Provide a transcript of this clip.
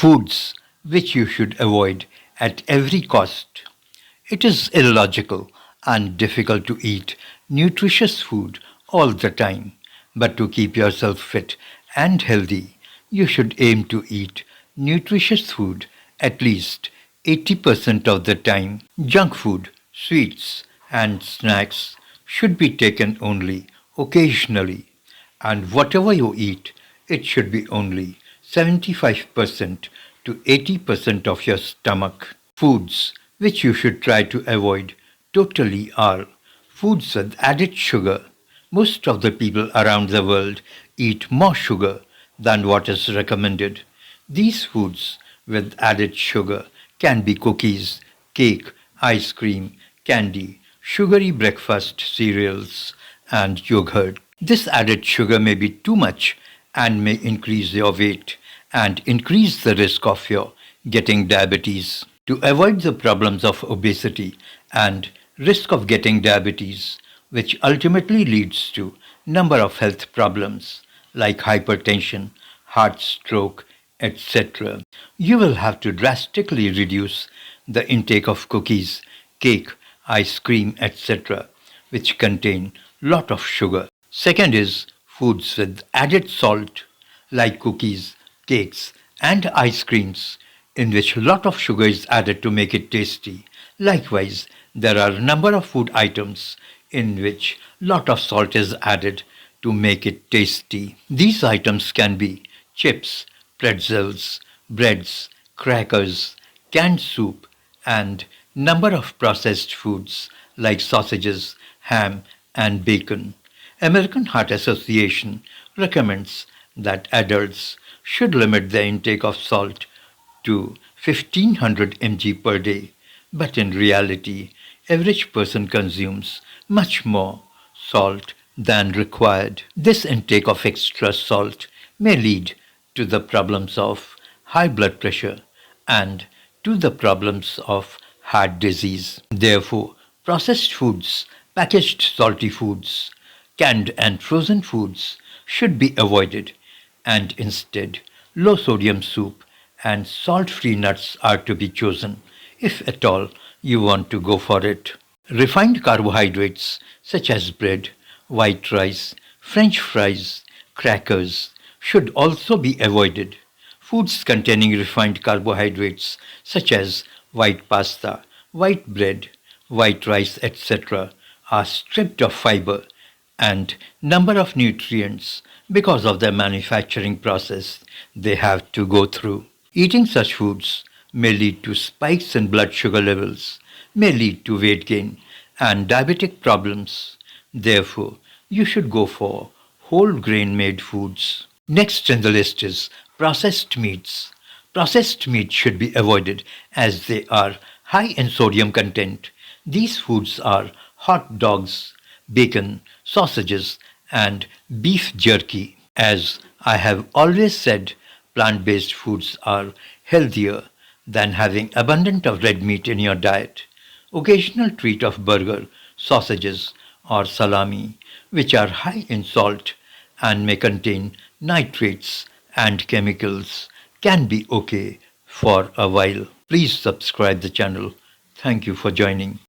Foods which you should avoid at every cost. It is illogical and difficult to eat nutritious food all the time, but to keep yourself fit and healthy, you should aim to eat nutritious food at least 80% of the time. Junk food, sweets, and snacks should be taken only occasionally, and whatever you eat, it should be only 75% to 80% of your stomach. Foods which you should try to avoid totally are foods with added sugar. Most of the people around the world eat more sugar than what is recommended. These foods with added sugar can be cookies, cake, ice cream, candy, sugary breakfast cereals, and yogurt. This added sugar may be too much and may increase your weight and increase the risk of your getting diabetes. To avoid the problems of obesity and risk of getting diabetes, which ultimately leads to number of health problems like hypertension, heart stroke, etc. You will have to drastically reduce the intake of cookies, cake, ice cream, etc., which contain lot of sugar. Second is foods with added salt like cookies, cakes, and ice creams in which lot of sugar is added to make it tasty. Likewise, there are a number of food items in which lot of salt is added to make it tasty. These items can be chips, pretzels, breads, crackers, canned soup, and number of processed foods like sausages, ham, and bacon. American Heart Association recommends that adults should limit their intake of salt to 1500 mg per day, but in reality, average person consumes much more salt than required. This intake of extra salt may lead to the problems of high blood pressure and to the problems of heart disease. Therefore, processed foods, packaged salty foods, canned and frozen foods should be avoided, and instead low sodium soup and salt-free nuts are to be chosen, if at all you want to go for it. Refined carbohydrates such as bread, white rice, French fries, crackers should also be avoided. Foods containing refined carbohydrates such as white pasta, white bread, white rice, etc. are stripped of fiber and number of nutrients because of their manufacturing process they have to go through. Eating such foods may lead to spikes in blood sugar levels, may lead to weight gain and diabetic problems. Therefore, you should go for whole grain made foods. Next in the list is processed meats. Processed meat should be avoided as they are high in sodium content. These foods are hot dogs, bacon, sausages, and beef jerky. As I have always said, plant-based foods are healthier than having abundant of red meat in your diet. Occasional treat of burger, sausages, or salami, which are high in salt and may contain nitrates and chemicals, can be okay for a while. Please subscribe the channel. Thank you for joining.